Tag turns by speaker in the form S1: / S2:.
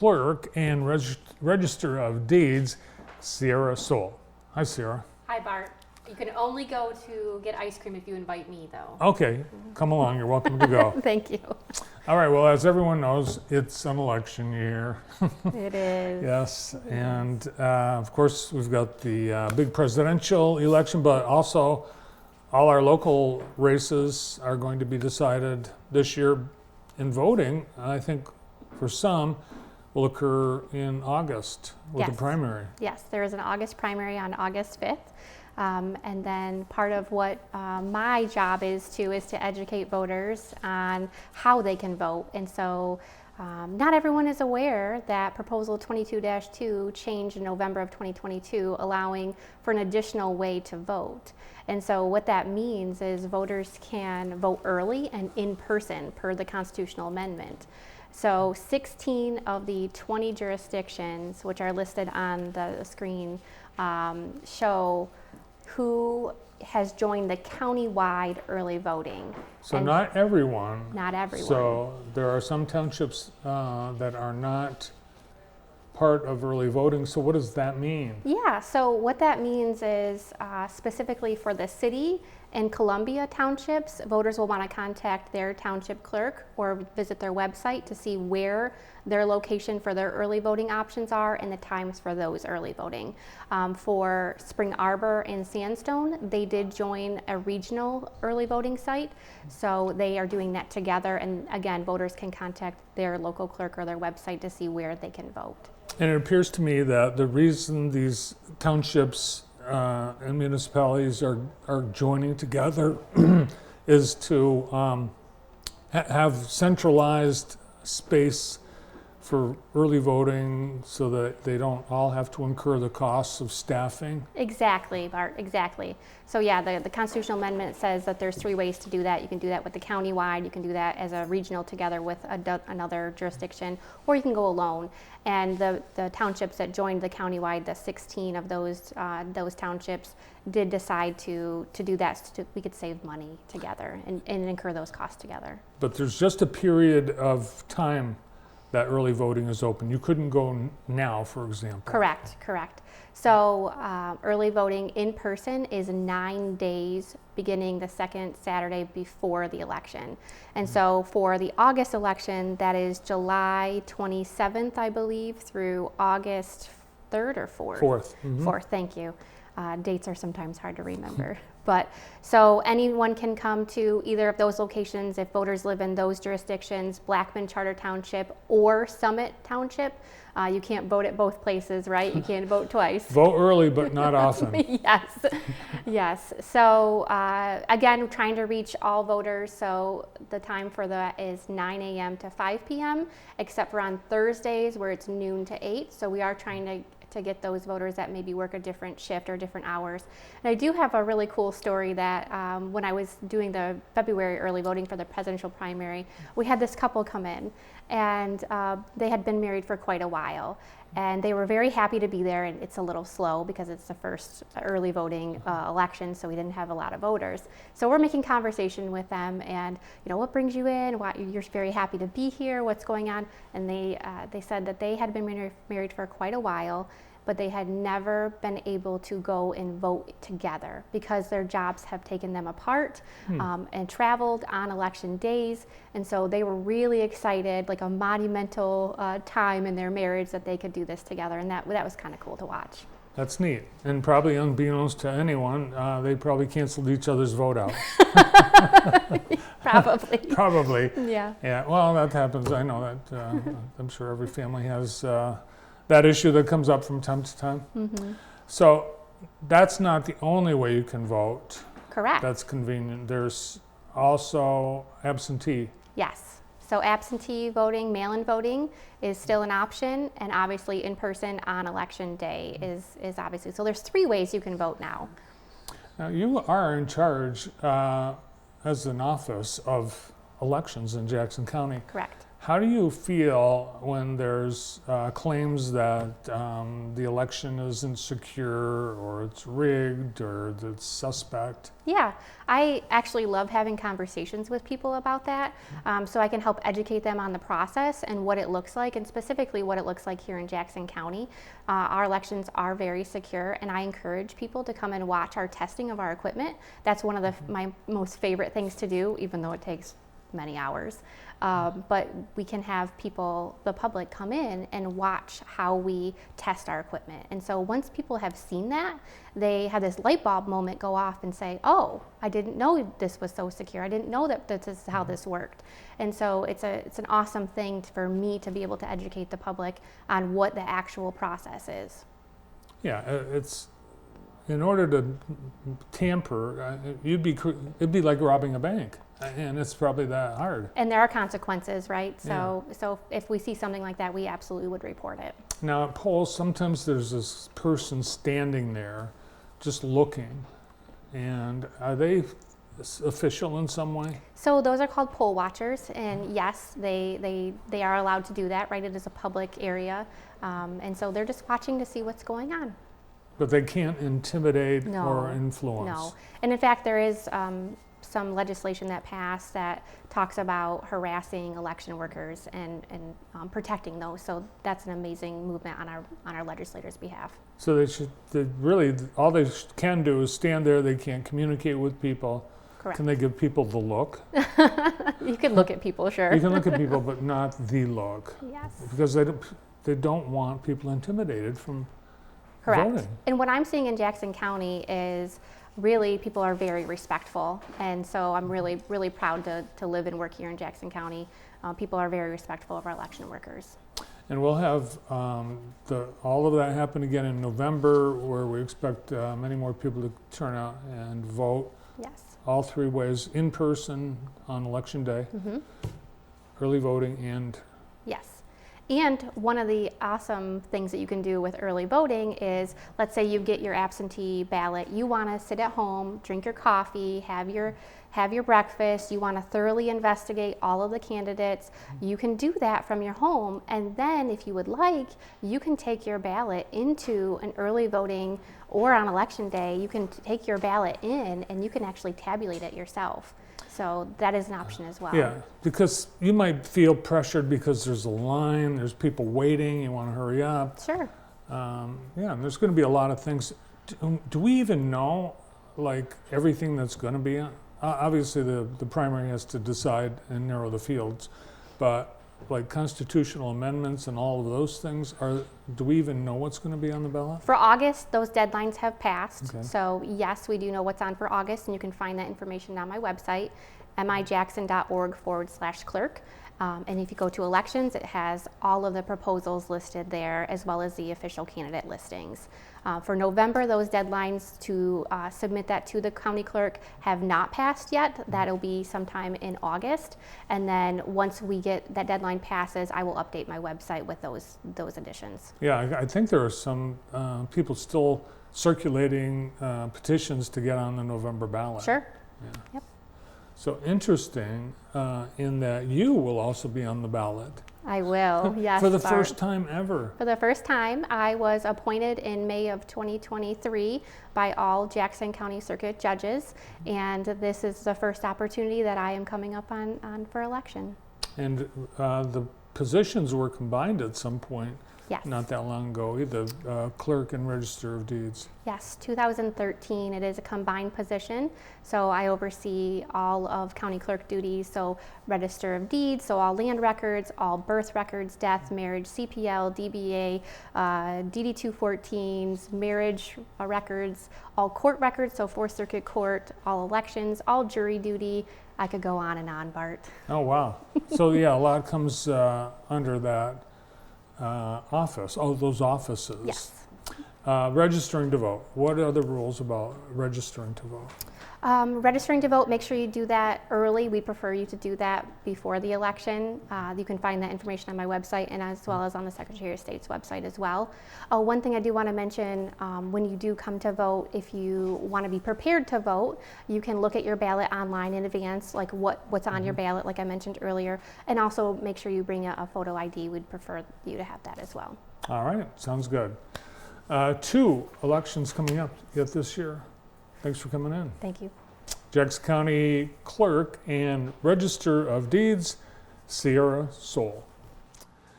S1: Clerk and Register of Deeds, Sierra Sowle. Hi, Sierra.
S2: Hi, Bart. You can only go to get ice cream if you invite me, though.
S1: Okay, come along. You're welcome to go.
S2: Thank you.
S1: All right, well, as everyone knows, it's an election year.
S2: It is.
S1: Yes, and of course, we've got the big presidential election, but also all our local races are going to be decided this year in voting. I think for some will occur in August with the primary.
S2: Yes, there is an August primary on August 5th. And then part of what my job is to educate voters on how they can vote. And so not everyone is aware that Proposal 22-2 changed in November of 2022, allowing for an additional way to vote. And so what that means is voters can vote early and in person per the constitutional amendment. So 16 of the 20 jurisdictions, which are listed on the screen, show who has joined the county-wide early voting.
S1: So not everyone.
S2: Not everyone.
S1: So there are some townships that are not part of early voting. So what does that mean?
S2: Yeah, so what that means is specifically for the city and Columbia townships, voters will want to contact their township clerk or visit their website to see where their location for their early voting options are and the times for those early voting. For Spring Arbor and Sandstone, they did join a regional early voting site, so they are doing that together, and again, voters can contact their local clerk or their website to see where they can vote.
S1: And it appears to me that the reason these townships and municipalities are joining together is to have centralized space for early voting so that they don't all have to incur the costs of staffing.
S2: Exactly, Bart, exactly. So yeah, the constitutional amendment says that there's 3 ways to do that. You can do that with the county-wide, you can do that as a regional together with another jurisdiction, or you can go alone. And the townships that joined the county-wide, the 16 of those townships did decide to do that so we could save money together and incur those costs together.
S1: But there's just a period of time that early voting is open. You couldn't go now, for example.
S2: Correct. So early voting in person is 9 days beginning the second Saturday before the election. And so for the August election, that is July 27th, I believe, through August 3rd or 4th?
S1: 4th. Mm-hmm.
S2: 4th, thank you. Dates are sometimes hard to remember. But so anyone can come to either of those locations if voters live in those jurisdictions, Blackman Charter Township or Summit Township. You can't vote at both places, right? You can't vote twice.
S1: Vote early, but not often.
S2: Yes. So again, trying to reach all voters. So the time for that is 9 a.m. to 5 p.m., except for on Thursdays where it's noon to 8. So we are trying to get those voters that maybe work a different shift or different hours. And I do have a really cool story that when I was doing the February early voting for the presidential primary, we had this couple come in, and they had been married for quite a while. And they were very happy to be there, and it's a little slow because it's the first early voting election, so we didn't have a lot of voters. So we're making conversation with them, and what brings you in? Why you're very happy to be here? What's going on? And they said that they had been married for quite a while, but they had never been able to go and vote together because their jobs have taken them apart and traveled on election days. And so they were really excited, like a monumental time in their marriage that they could do this together. And that was kind of cool to watch.
S1: That's neat. And probably unbeknownst to anyone, they probably canceled each other's vote out.
S2: Probably.
S1: Probably.
S2: Yeah.
S1: Yeah, well, that happens. I know that. I'm sure every family has that issue that comes up from time to time.
S2: Mm-hmm.
S1: So that's not the only way you can vote.
S2: Correct.
S1: That's convenient. There's also absentee.
S2: Yes. So absentee voting, mail-in voting is still an option, and obviously in person on election day is obviously. So there's 3 ways you can vote now.
S1: Now you are in charge as an office of elections in Jackson County.
S2: Correct.
S1: How do you feel when there's claims that the election isn't secure or it's rigged or that it's suspect?
S2: Yeah, I actually love having conversations with people about that, so I can help educate them on the process and what it looks like, and specifically what it looks like here in Jackson County. Our elections are very secure, and I encourage people to come and watch our testing of our equipment. That's one of my most favorite things to do, even though it takes many hours. But we can have people, the public, come in and watch how we test our equipment. And so once people have seen that, they have this light bulb moment go off and say, oh, I didn't know this was so secure. I didn't know that this is how this worked. And so it's an awesome thing for me to be able to educate the public on what the actual process is.
S1: Yeah, it's in order to tamper, it'd be like robbing a bank. And it's probably that hard.
S2: And there are consequences, right? So if we see something like that, we absolutely would report it.
S1: Now at polls, sometimes there's this person standing there just looking. And are they official in some way?
S2: So those are called poll watchers, and yes, they are allowed to do that, right? It is a public area, and so they're just watching to see what's going on.
S1: But they can't intimidate
S2: No,
S1: or influence?
S2: No, and in fact there is some legislation that passed that talks about harassing election workers and protecting those. So that's an amazing movement on our legislators' behalf.
S1: So all they can do is stand there. They can't communicate with people.
S2: Correct.
S1: Can they give people the look?
S2: You can look at people, sure.
S1: You can look at people, but not the look.
S2: Yes.
S1: Because they don't want people intimidated from
S2: Correct.
S1: voting.
S2: And what I'm seeing in Jackson County is really people are very respectful, and so I'm really, really proud to live and work here in Jackson County. People are very respectful of our election workers.
S1: And we'll have all of that happen again in November, where we expect many more people to turn out and vote.
S2: Yes.
S1: All three ways: in person on election day, early voting, and
S2: Yes. And one of the awesome things that you can do with early voting is, let's say you get your absentee ballot, you want to sit at home, drink your coffee, have your breakfast, you want to thoroughly investigate all of the candidates. You can do that from your home, and then if you would like, you can take your ballot into an early voting, or on election day, you can take your ballot in and you can actually tabulate it yourself. So that is an option as well.
S1: yeah, because you might feel pressured because there's a line, there's people waiting, you want to hurry up.
S2: Sure.
S1: Yeah, and there's going to be a lot of things. Do we even know, like, everything that's going to be on? Obviously, the primary has to decide and narrow the fields, but like constitutional amendments and all of those things, do we even know what's going to be on the ballot?
S2: For August, those deadlines have passed.
S1: Okay.
S2: So yes, we do know what's on for August, and you can find that information on my website, mijackson.org/clerk. And if you go to elections, it has all of the proposals listed there, as well as the official candidate listings. For November, those deadlines to submit that to the county clerk have not passed yet. That'll be sometime in August. And then once that deadline passes, I will update my website with those additions.
S1: Yeah, I think there are some people still circulating petitions to get on the November ballot.
S2: Sure.
S1: Yeah.
S2: Yep.
S1: So interesting in that you will also be on the ballot.
S2: I will, yes.
S1: For the
S2: Barb.
S1: first time ever.
S2: For the first time, I was appointed in May of 2023 by all Jackson County Circuit judges, and this is the first opportunity that I am coming up on for election.
S1: And the positions were combined at some point,
S2: Yes.
S1: not that long ago, either clerk and register of deeds.
S2: Yes, 2013. It is a combined position, so I oversee all of county clerk duties, so register of deeds, so all land records, all birth records, death, marriage, CPL, DBA, DD-214s, marriage records, all court records, so Fourth Circuit Court, all elections, all jury duty. I could go on and on, Bart.
S1: Oh, wow. So yeah, a lot comes under that office, those offices.
S2: Yes.
S1: Registering to vote. What are the rules about registering to vote?
S2: Registering to vote, make sure you do that early. We prefer you to do that before the election. You can find that information on my website and as well as on the Secretary of State's website as well. One thing I do want to mention, when you do come to vote, if you want to be prepared to vote, you can look at your ballot online in advance, like what's on your ballot, like I mentioned earlier, and also make sure you bring a photo ID. We'd prefer you to have that as well.
S1: All right, sounds good. 2 elections coming up yet this year. Thanks for coming in.
S2: Thank you.
S1: Jackson County Clerk and Register of Deeds, Sierra Sowle.